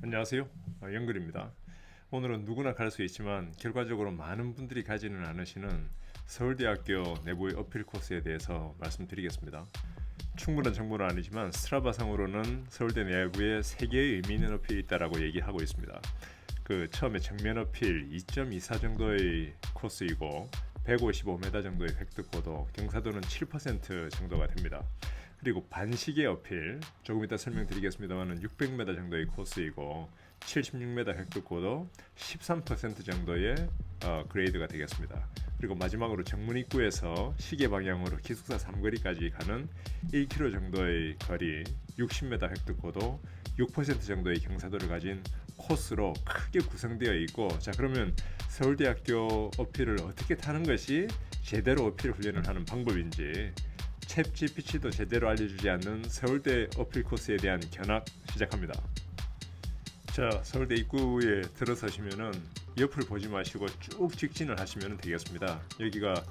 안녕하세요. 영글입니다. 오늘은 누구나 갈 수 있지만 결과적으로 많은 분들이 가지는 않으시는 서울대학교 내부의 어필 코스에 대해서 말씀드리겠습니다. 충분한 정보는 아니지만 스트라바상으로는 서울대 내부에 3개의 의미 있는 어필이 있다고 얘기하고 있습니다. 처음에 정면 어필 2.24 정도의 코스이고 155m 정도의 획득고도, 경사도는 7% 정도가 됩니다. 그리고 반시계 어필, 조금 이따 설명드리겠습니다만 600m 정도의 코스이고 76m 획득고도 13% 정도의 그레이드가 되겠습니다. 그리고 마지막으로 정문 입구에서 시계 방향으로 기숙사 삼거리까지 가는 1km 정도의 거리, 60m 획득고도 6% 정도의 경사도를 가진 코스로 크게 구성되어 있고, 자 그러면 서울대학교 어필을 어떻게 타는 것이 제대로 어필 훈련을 하는 방법인지, 챗 GPT도 제대로 알려주지 않는 서울대 어필 코스에 대한 견학 시작합니다. 자, 서울대 입구에 들어서시면은 옆을 보지 마시고 쭉 직진을 하시면 되겠습니다. 여기가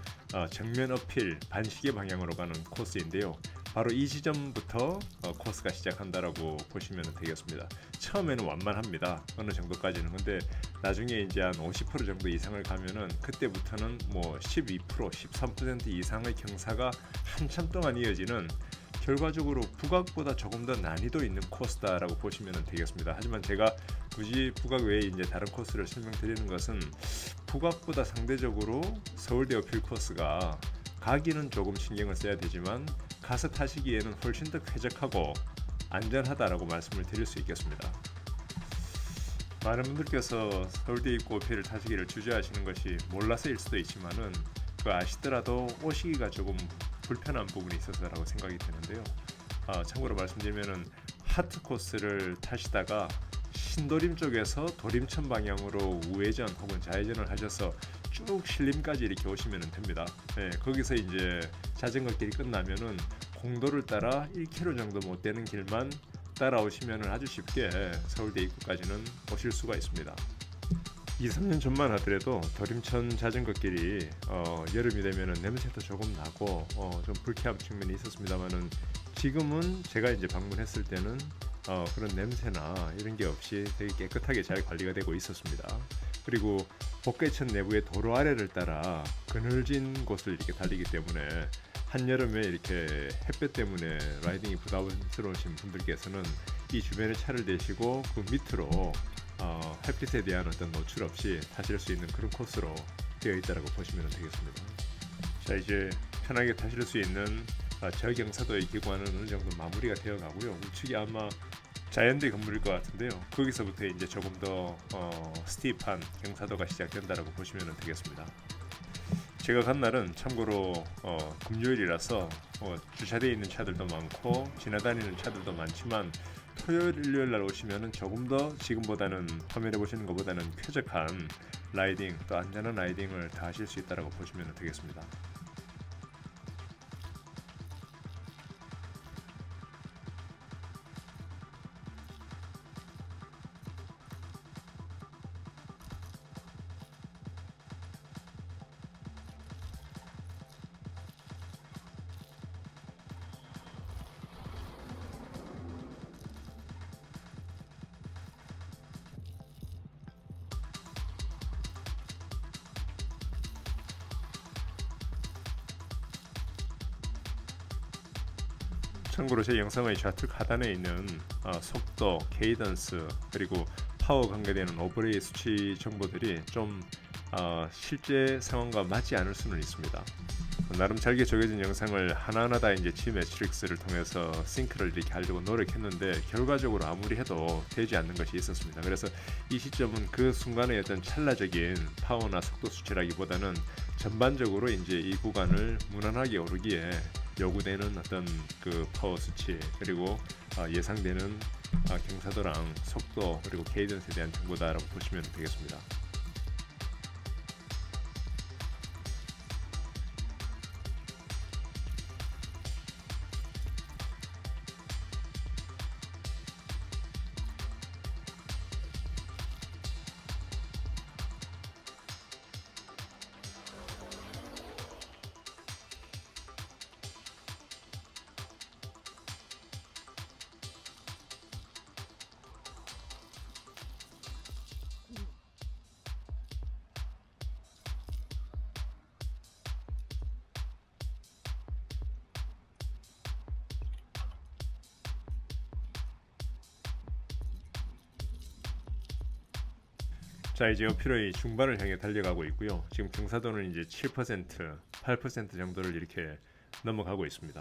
정면 어필 반시계 방향으로 가는 코스인데요. 바로 이 지점부터 코스가 시작한다라고 보시면 되겠습니다. 처음에는 완만합니다. 어느 정도까지는. 근데 나중에 이제 한 50% 정도 이상을 가면은 그때부터는 뭐 12%, 13% 이상의 경사가 한참 동안 이어지는, 결과적으로 북악보다 조금 더 난이도 있는 코스다라고 보시면 되겠습니다. 하지만 제가 굳이 북악 외에 이제 다른 코스를 설명드리는 것은, 북악보다 상대적으로 서울대 어필 코스가 가기는 조금 신경을 써야 되지만 가서 타시기에는 훨씬 더 쾌적하고 안전하다라고 말씀을 드릴 수 있겠습니다. 많은 분들께서 서울대 입구 어필을 타시기를 주저하시는 것이 몰라서일 수도 있지만은, 아시더라도 오시기가 조금 불편한 부분이 있어서라고 생각이 되는데요. 참고로 말씀드리면은 하트 코스를 타시다가 신도림 쪽에서 도림천 방향으로 우회전 혹은 좌회전을 하셔서 쭉 신림까지 이렇게 오시면 됩니다. 네, 거기서 이제 자전거 길이 끝나면은 공도를 따라 1km 정도 못 되는 길만 따라오시면 아주 쉽게 서울대 입구까지는 오실 수가 있습니다. 2, 3년 전만 하더라도 도림천 자전거 길이 여름이 되면 냄새도 조금 나고 좀 불쾌한 측면이 있었습니다만은, 지금은 제가 이제 방문했을 때는 그런 냄새나 이런 게 없이 되게 깨끗하게 잘 관리가 되고 있었습니다. 그리고 복개천 내부의 도로 아래를 따라 그늘진 곳을 이렇게 달리기 때문에 한여름에 이렇게 햇볕 때문에 라이딩이 부담스러우신 분들께서는 이 주변에 차를 대시고 그 밑으로 햇빛에 대한 어떤 노출 없이 타실 수 있는 그런 코스로 되어 있다고 보시면 되겠습니다. 자, 이제 편하게 타실 수 있는 저경사도의 기관은 어느 정도 마무리가 되어 가고요. 우측이 아마 자연대 건물일 것 같은데요. 거기서부터 이제 조금 더 스티프한 경사도가 시작된다고 보시면 되겠습니다. 제가 간 날은 참고로 금요일이라서 주차되어 있는 차들도 많고 지나다니는 차들도 많지만, 토요일, 일요일 날 오시면은 조금 더 지금보다는 화면에 보시는 것보다는 쾌적한 라이딩, 또 안전한 라이딩을 다 하실 수 있다고 보시면 되겠습니다. 참고로 제 영상의 좌측 하단에 있는 속도, 케이던스, 그리고 파워 관계되는 오버레이 수치 정보들이 좀 실제 상황과 맞지 않을 수는 있습니다. 나름 잘게 적여진 영상을 하나하나 다 이제 치 매트릭스를 통해서 싱크를 이렇게 하려고 노력했는데, 결과적으로 아무리 해도 되지 않는 것이 있었습니다. 그래서 이 시점은 그 순간의 어떤 찰나적인 파워나 속도 수치라기보다는 전반적으로 이제 이 구간을 무난하게 오르기에 요구되는 어떤 그 파워 수치, 그리고 예상되는 경사도랑 속도, 그리고 케이던스에 대한 정보다라고 보시면 되겠습니다. 자, 이제 어필의 중반을 향해 달려가고 있고요. 지금 경사도는 이제 7%, 8% 정도를 이렇게 넘어가고 있습니다.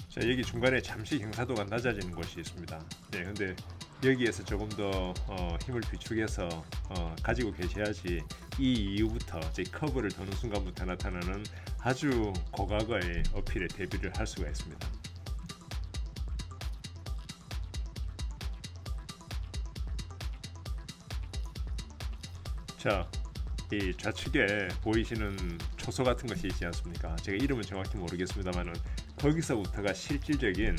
자, 여기 중간에 잠시 경사도가 낮아지는 곳이 있습니다. 네, 근데 여기에서 조금 더 힘을 비축해서 가지고 계셔야지 이 이후부터 제 커브를 도는 순간부터 나타나는 아주 고각의 어필에 대비를 할 수가 있습니다. 자, 이 좌측에 보이시는 초소 같은 것이 있지 않습니까? 제가 이름은 정확히 모르겠습니다만은 거기서부터가 실질적인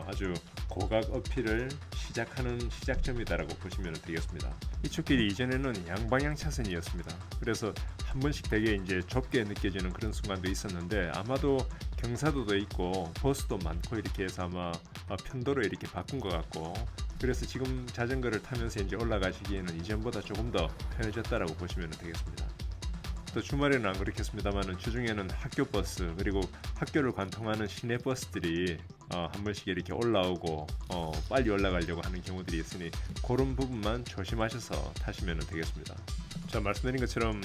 아주 고각 어필을 시작하는 시작점이다라고 보시면 되겠습니다. 이 촉길이 이전에는 양방향 차선이었습니다. 그래서 한 번씩 되게 이제 좁게 느껴지는 그런 순간도 있었는데 아마도 경사도도 있고 버스도 많고 이렇게 해서 아마 편도로 이렇게 바꾼 것 같고, 그래서 지금 자전거를 타면서 이제 올라가시기에는 이전보다 조금 더 편해졌다라고 보시면 되겠습니다. 또 주말에는 안 그렇겠습니다만은 주중에는 학교 버스 그리고 학교를 관통하는 시내 버스들이 한 번씩 이렇게 올라오고 빨리 올라가려고 하는 경우들이 있으니 그런 부분만 조심하셔서 타시면 되겠습니다. 자, 말씀드린 것처럼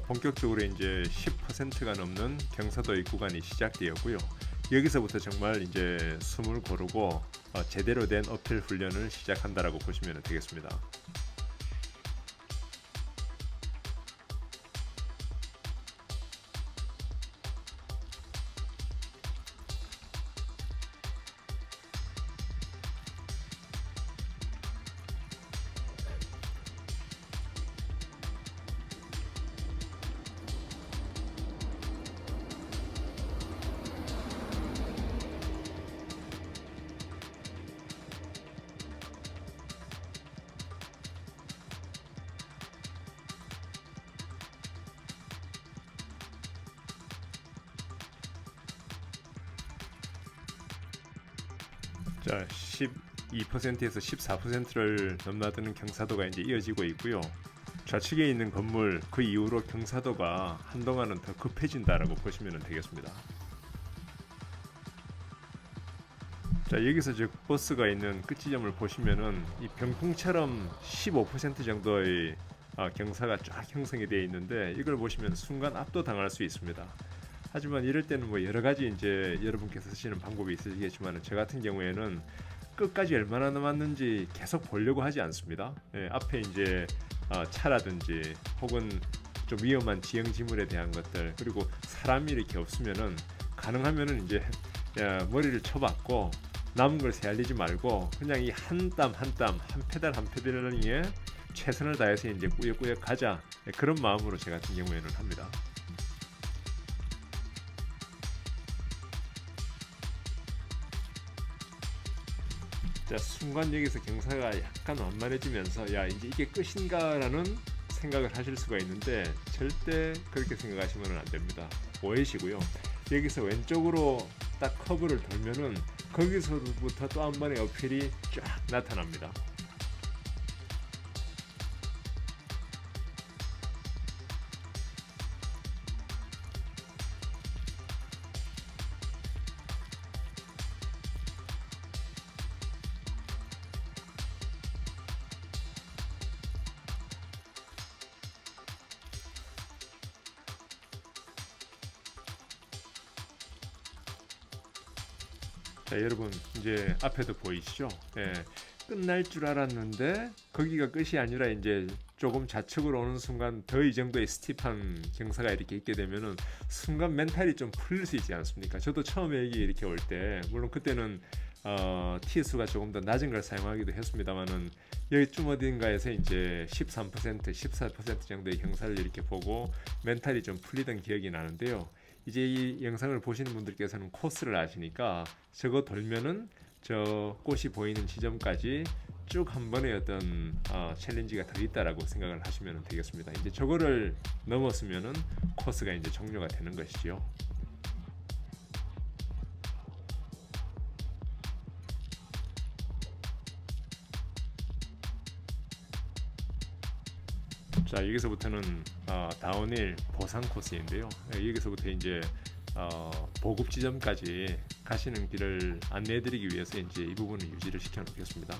본격적으로 이제 10%가 넘는 경사도의 구간이 시작되었고요. 여기서부터 정말 이제 숨을 고르고 제대로 된 어필 훈련을 시작한다라고 보시면 되겠습니다. 자, 12%에서 14%를 넘나드는 경사도가 이제 이어지고 있고요. 좌측에 있는 건물 그 이후로 경사도가 한동안은 더 급해진다라고 보시면 되겠습니다. 자, 여기서 즉 버스가 있는 끝지점을 보시면은 이 병풍처럼 15% 정도의 경사가 쫙 형성이 되어 있는데 이걸 보시면 순간 압도당할 수 있습니다. 하지만 이럴 때는 뭐 여러 가지 이제 여러분께서 쓰시는 방법이 있으시겠지만 저 같은 경우에는 끝까지 얼마나 남았는지 계속 보려고 하지 않습니다. 예, 앞에 이제 차라든지 혹은 좀 위험한 지형 지물에 대한 것들 그리고 사람이 이렇게 없으면은 가능하면은 이제 머리를 쳐박고 남은 걸 새알리지 말고 그냥 이 한 땀 한 땀 한 페달 한 페달에 최선을 다해서 이제 꾸역꾸역 가자, 그런 마음으로 제 같은 경우에는 합니다. 자, 순간 여기서 경사가 약간 완만해지면서 야 이제 이게 끝인가라는 생각을 하실 수가 있는데 절대 그렇게 생각하시면 안 됩니다. 오해시고요. 여기서 왼쪽으로 딱 커브를 돌면은 거기서부터 또 한 번의 어필이 쫙 나타납니다. 자, 여러분 이제 앞에도 보이시죠? 예, 끝날 줄 알았는데 거기가 끝이 아니라 이제 조금 좌측으로 오는 순간 더 이 정도의 스티프한 경사가 이렇게 있게 되면은 순간 멘탈이 좀 풀릴 수 있지 않습니까? 저도 처음에 여기 이렇게 올 때 물론 그때는 T수가 조금 더 낮은 걸 사용하기도 했습니다만은 여기쯤 어딘가에서 이제 13%, 14% 정도의 경사를 이렇게 보고 멘탈이 좀 풀리던 기억이 나는데요. 이제 이 영상을 보시는 분들께서는 코스를 아시니까 저거 돌면은 저 꽃이 보이는 지점까지 쭉 한 번의 어떤 챌린지가 더 있다라고 생각을 하시면 되겠습니다. 이제 저거를 넘었으면은 코스가 이제 종료가 되는 것이지요. 자, 여기서부터는 다운힐 보상 코스인데요. 여기서부터 이제 보급 지점까지 가시는 길을 안내해드리기 위해서 이제 이 부분을 유지를 시켜 놓겠습니다.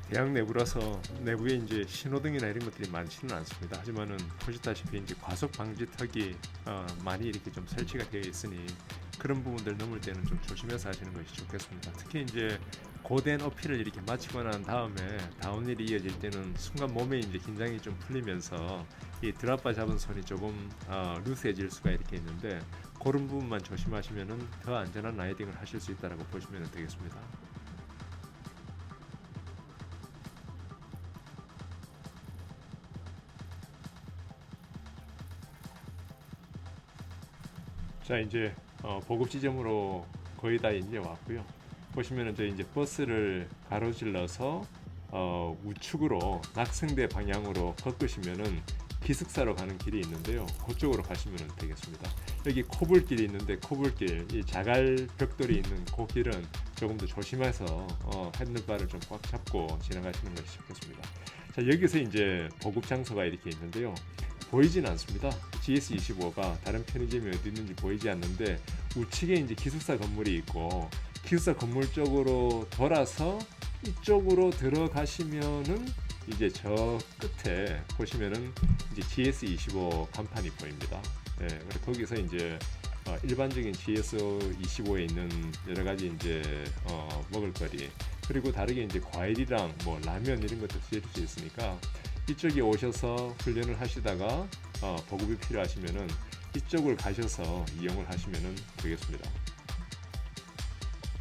대학 내부라서 내부에 이제 신호등이나 이런 것들이 많지는 않습니다. 하지만은 보시다시피 이제 과속 방지턱이 많이 이렇게 좀 설치가 되어 있으니 그런 부분들 넘을 때는 좀 조심해서 하시는 것이 좋겠습니다. 특히 이제 고된 어필을 이렇게 마치고 난 다음에 다운힐이 이어질 때는 순간 몸에 이제 긴장이 좀 풀리면서 이 드랍바 잡은 손이 조금 루스해질 수가 이렇게 있는데 그런 부분만 조심하시면은 더 안전한 라이딩을 하실 수 있다라고 보시면 되겠습니다. 자, 이제 보급 지점으로 거의 다 이제 왔고요. 보시면은 저희 이제 버스를 가로질러서 우측으로 낙성대 방향으로 꺾으시면은 기숙사로 가는 길이 있는데요. 그쪽으로 가시면 되겠습니다. 여기 코블길이 있는데 코블길, 이 자갈 벽돌이 있는 그 길은 조금 더 조심해서 핸들바를 좀 꽉 잡고 지나가시는 것이 좋겠습니다. 자, 여기서 이제 보급 장소가 이렇게 있는데요. 보이진 않습니다. GS25가 다른 편의점이 어디 있는지 보이지 않는데 우측에 이제 기숙사 건물이 있고 기숙사 건물 쪽으로 돌아서 이쪽으로 들어가시면은 이제 저 끝에 보시면은 이제 GS25 간판이 보입니다. 네, 그래서 거기서 이제 일반적인 GS25에 있는 여러 가지 이제 먹을거리 그리고 다르게 이제 과일이랑 뭐 라면 이런 것도 드실 수 있으니까 이쪽에 오셔서 훈련을 하시다가 보급이 필요하시면은 이쪽을 가셔서 이용을 하시면 되겠습니다.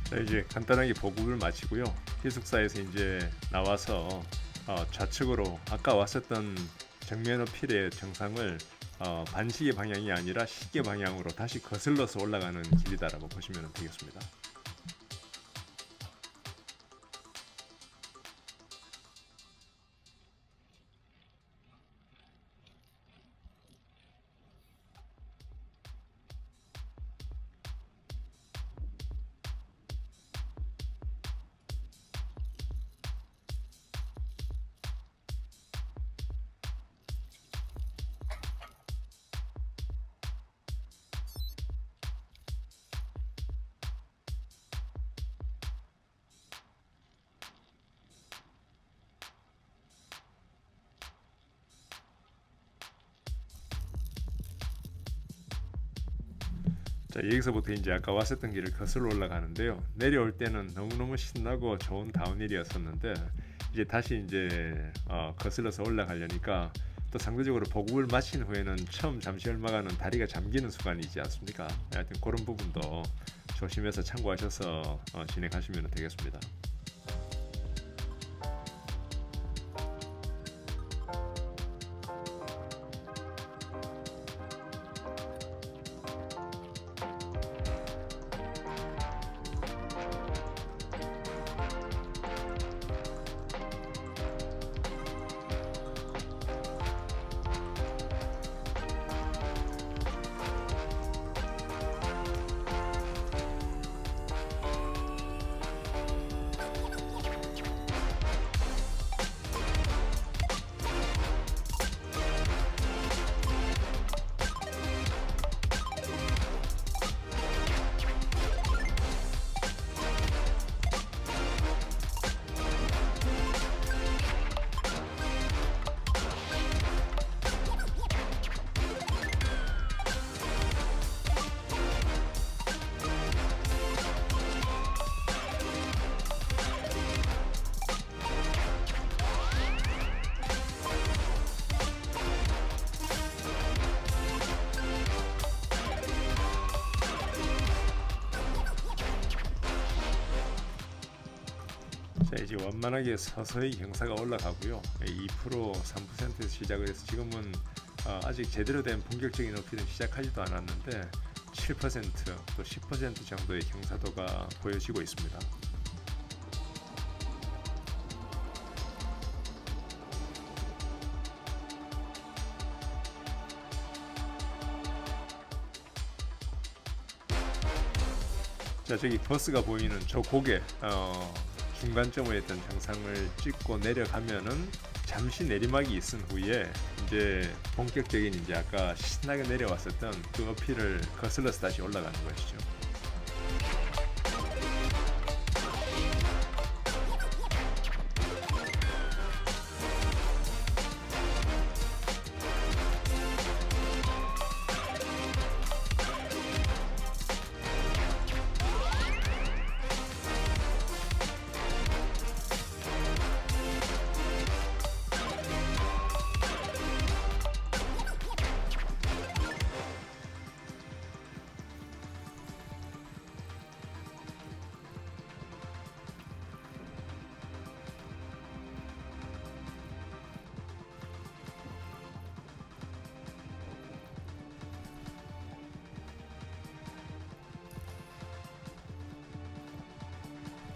자, 이제 간단하게 보급을 마치고요. 기숙사에서 이제 나와서 좌측으로 아까 왔었던 정면 어필의 정상을 반시계 방향이 아니라 시계 방향으로 다시 거슬러서 올라가는 길이다라고 보시면 되겠습니다. 자, 여기서부터 이제 아까 왔었던 길을 거슬러 올라가는데요. 내려올 때는 너무너무 신나고 좋은 다운힐이었었는데 이제 다시 이제 거슬러서 올라가려니까 또 상대적으로 보급을 마친 후에는 처음 잠시 얼마간은 다리가 잠기는 순간이 있지 않습니까? 하여튼 그런 부분도 조심해서 참고하셔서 진행하시면 되겠습니다. 자, 이제 완만하게 서서히 경사가 올라가고요. 2% 3%에서 시작을 해서 지금은 아직 제대로 된 본격적인 어필은 시작하지도 않았는데 7%또 10% 정도의 경사도가 보여지고 있습니다. 자, 저기 버스가 보이는 저 고개 중간점에 있던 정상을 찍고 내려가면은 잠시 내리막이 있은 후에 이제 본격적인 이제 아까 신나게 내려왔었던 그 어필을 거슬러서 다시 올라가는 것이죠.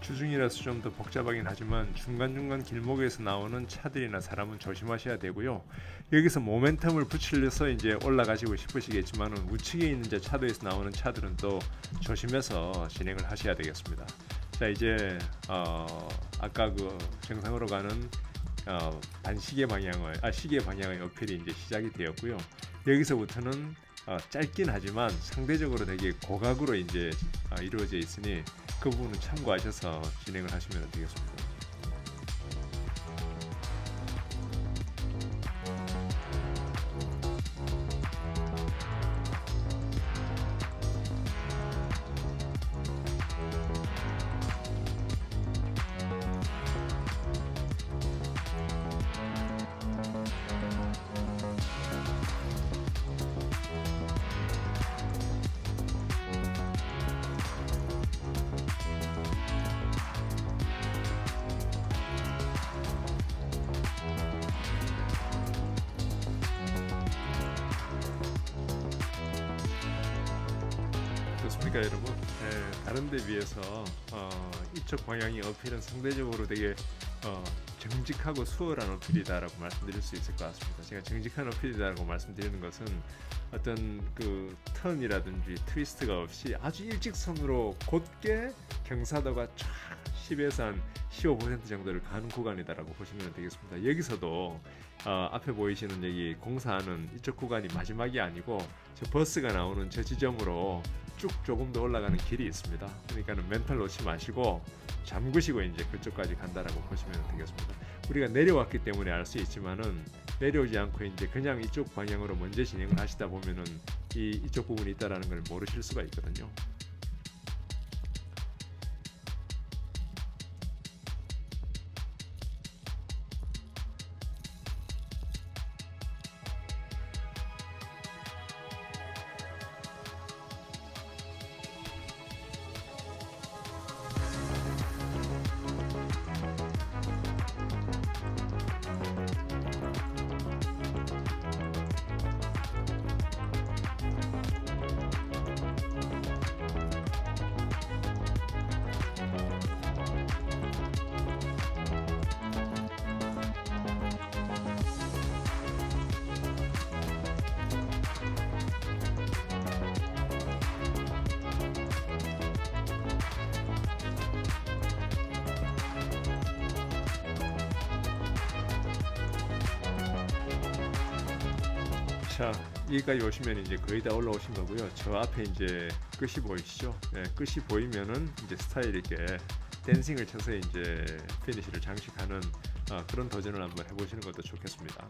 주중이라서 좀 더 복잡하긴 하지만 중간중간 길목에서 나오는 차들이나 사람은 조심하셔야 되고요. 여기서 모멘텀을 붙이려서 이제 올라가시고 싶으시겠지만 우측에 있는 이제 차도에서 나오는 차들은 또 조심해서 진행을 하셔야 되겠습니다. 자, 이제 아까 그 정상으로 가는 반시계 방향의 시계 방향의 어필이 이제 시작이 되었고요. 여기서부터는 짧긴 하지만 상대적으로 되게 고각으로 이제 이루어져 있으니 그 부분은 참고하셔서 진행을 하시면 되겠습니다. 그렇습니까 여러분? 다른 데 비해서 이쪽 방향의 어필은 상대적으로 되게 정직하고 수월한 어필이다라고 말씀드릴 수 있을 것 같습니다. 제가 정직한 어필이다라고 말씀드리는 것은 어떤 그 턴이라든지 트위스트가 없이 아주 일직선으로 곧게 경사도가 쫙 10에서 한 15% 정도를 가는 구간이다라고 보시면 되겠습니다. 여기서도 앞에 보이시는 여기 공사하는 이쪽 구간이 마지막이 아니고 저 버스가 나오는 저 지점으로 쭉 조금 더 올라가는 길이 있습니다. 그러니까는 멘탈 놓지 마시고 잠그시고 이제 그쪽까지 간다라고 보시면 되겠습니다. 우리가 내려왔기 때문에 알 수 있지만은 내려오지 않고 이제 그냥 이쪽 방향으로 먼저 진행을 하시다 보면은 이쪽 부분이 있다라는 걸 모르실 수가 있거든요. 자, 여기까지 오시면 이제 거의 다 올라오신 거고요. 저 앞에 이제 끝이 보이시죠? 네, 끝이 보이면은 이제 스타일 있게 댄싱을 쳐서 이제 피니시를 장식하는 그런 도전을 한번 해보시는 것도 좋겠습니다.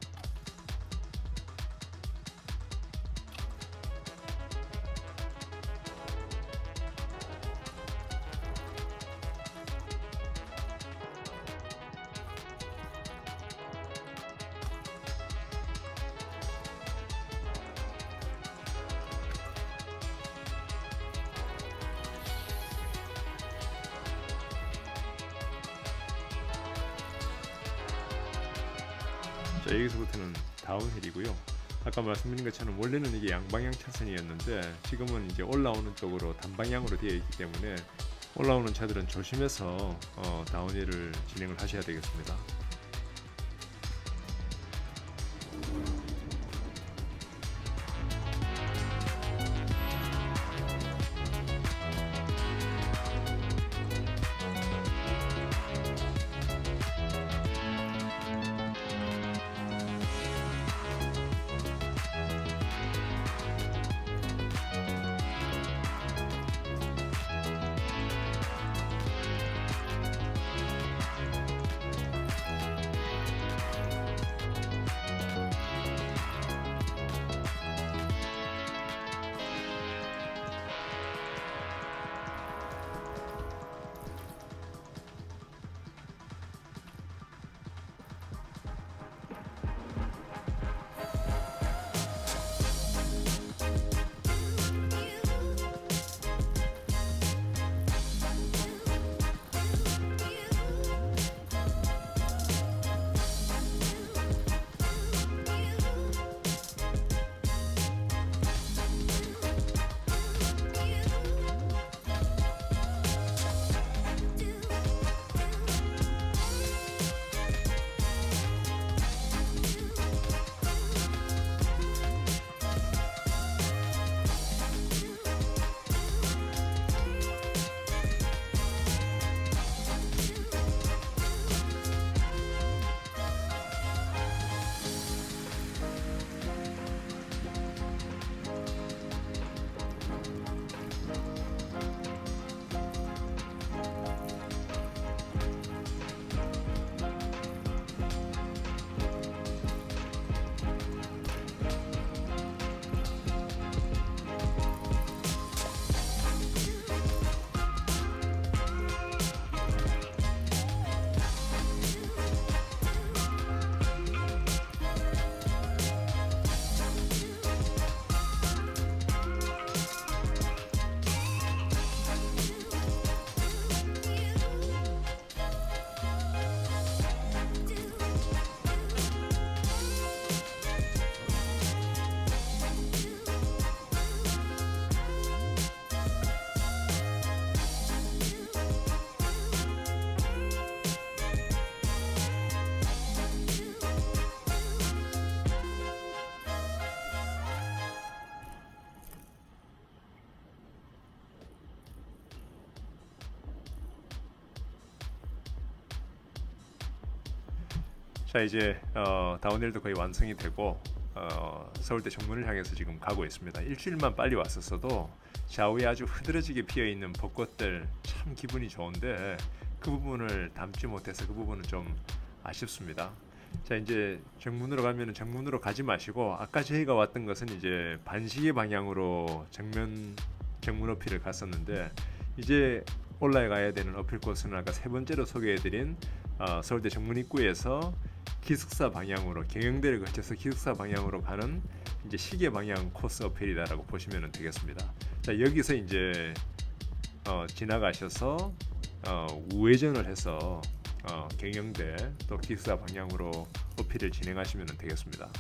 자, 여기서부터는 다운힐이고요. 아까 말씀드린 것처럼 원래는 이게 양방향 차선이었는데 지금은 이제 올라오는 쪽으로 단방향으로 되어 있기 때문에 올라오는 차들은 조심해서 다운힐을 진행을 하셔야 되겠습니다. 자, 이제 다운힐도 거의 완성이 되고 서울대 정문을 향해서 지금 가고 있습니다. 일주일만 빨리 왔었어도 좌우에 아주 흐드러지게 피어있는 벚꽃들 참 기분이 좋은데 그 부분을 담지 못해서 그 부분은 좀 아쉽습니다. 자, 이제 정문으로 가면은 정문으로 가지 마시고 아까 저희가 왔던 것은 이제 반시계 방향으로 정문 어필을 갔었는데 이제 올라가야 되는 어필 코스는 아까 세 번째로 소개해드린 서울대 정문 입구에서 기숙사 방향으로 경영대를 거쳐서 기숙사 방향으로 가는 이제 시계 방향 코스 어필이다라고 보시면 되겠습니다. 자, 여기서 이제 지나가셔서 우회전을 해서 경영대 또 기숙사 방향으로 어필을 진행하시면 되겠습니다.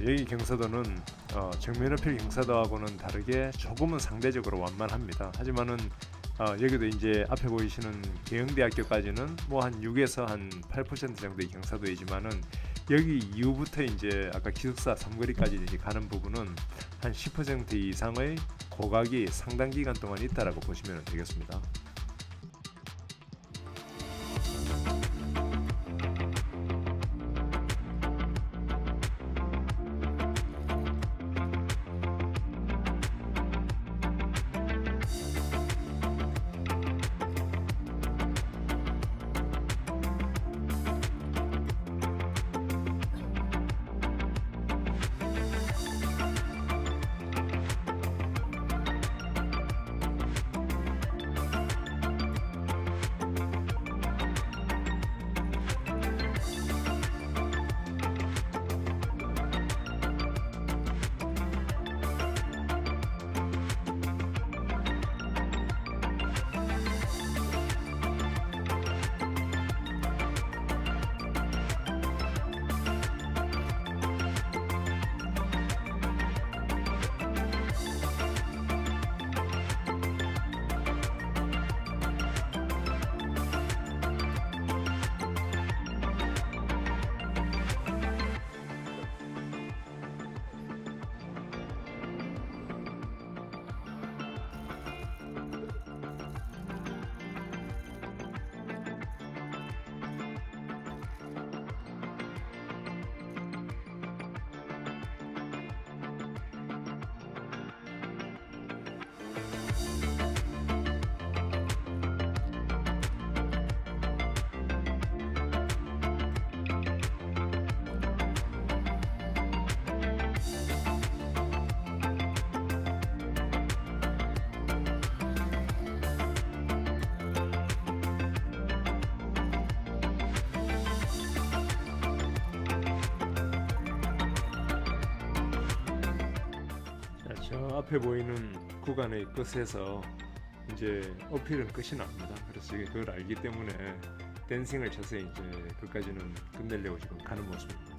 여기 경사도는 정면 어필 경사도하고는 다르게 조금은 상대적으로 완만합니다. 하지만은 여기도 이제 앞에 보이시는 계영대학교까지는 뭐 한 6에서 한 8% 정도의 경사도이지만은 여기 이후부터 이제 아까 기숙사 삼거리까지 이제 가는 부분은 한 10% 이상의 고각이 상당 기간 동안 있다라고 보시면 되겠습니다. 저 앞에 보이는 구간의 끝에서 이제 어필은 끝이 납니다. 그래서 그걸 알기 때문에 댄싱을 쳐서 이제 그까지는 끝내려고 지금 가는 모습입니다.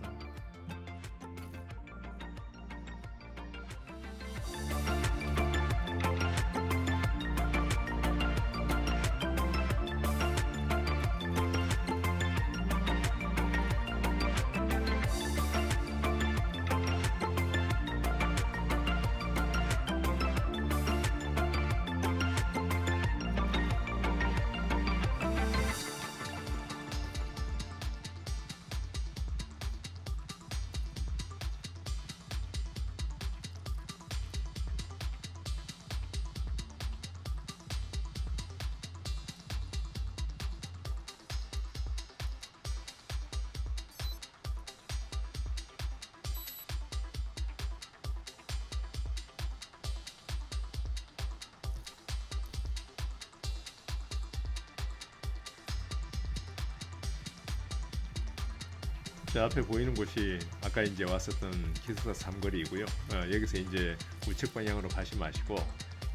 자, 앞에 보이는 곳이 아까 이제 왔었던 기숙사 삼거리이고요. 여기서 이제 우측 방향으로 가시 마시고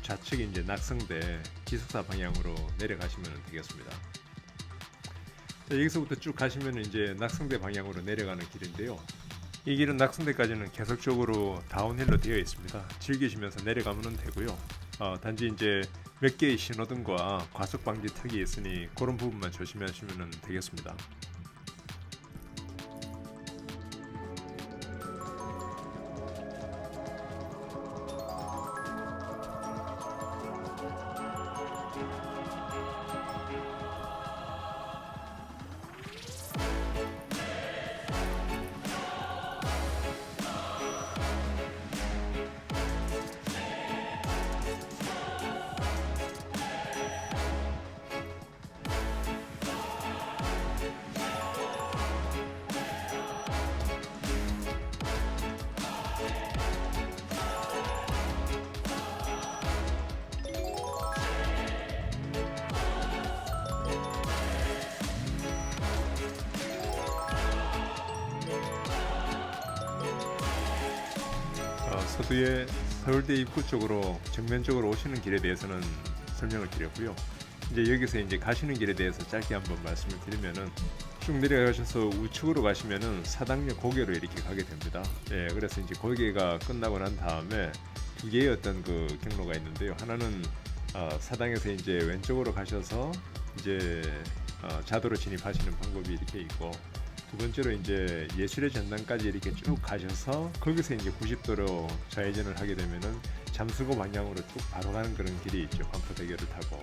좌측이 이제 낙성대 기숙사 방향으로 내려가시면 되겠습니다. 자, 여기서부터 쭉 가시면 이제 낙성대 방향으로 내려가는 길인데요. 이 길은 낙성대까지는 계속적으로 다운힐로 되어 있습니다. 즐기시면서 내려가면 되고요. 단지 이제 몇 개의 신호등과 과속 방지 턱이 있으니 그런 부분만 조심하시면 되겠습니다. 서두에 서울대 입구 쪽으로 정면적으로 오시는 길에 대해서는 설명을 드렸고요. 이제 여기서 이제 가시는 길에 대해서 짧게 한번 말씀을 드리면은 쭉 내려가셔서 우측으로 가시면은 사당역 고개로 이렇게 가게 됩니다. 예, 그래서 이제 고개가 끝나고 난 다음에 두 개의 어떤 그 경로가 있는데요. 하나는 사당에서 이제 왼쪽으로 가셔서 이제 자도로 진입하시는 방법이 이렇게 있고, 두 번째로 이제 예술의 전당까지 이렇게 쭉 가셔서 거기서 이제 90도로 좌회전을 하게 되면은 잠수고 방향으로 쭉 바로 가는 그런 길이 있죠. 반포대교를 타고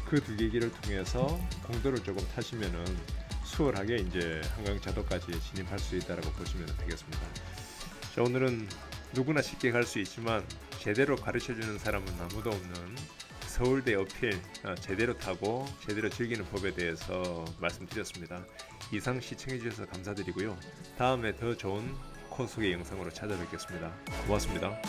그 두 개 길을 통해서 공도를 조금 타시면은 수월하게 이제 한강자도까지 진입할 수 있다라고 보시면 되겠습니다. 자, 오늘은 누구나 쉽게 갈 수 있지만 제대로 가르쳐주는 사람은 아무도 없는 서울대 어필 제대로 타고 제대로 즐기는 법에 대해서 말씀드렸습니다. 이상 시청해주셔서 감사드리고요. 다음에 더 좋은 코스의 영상으로 찾아뵙겠습니다. 고맙습니다.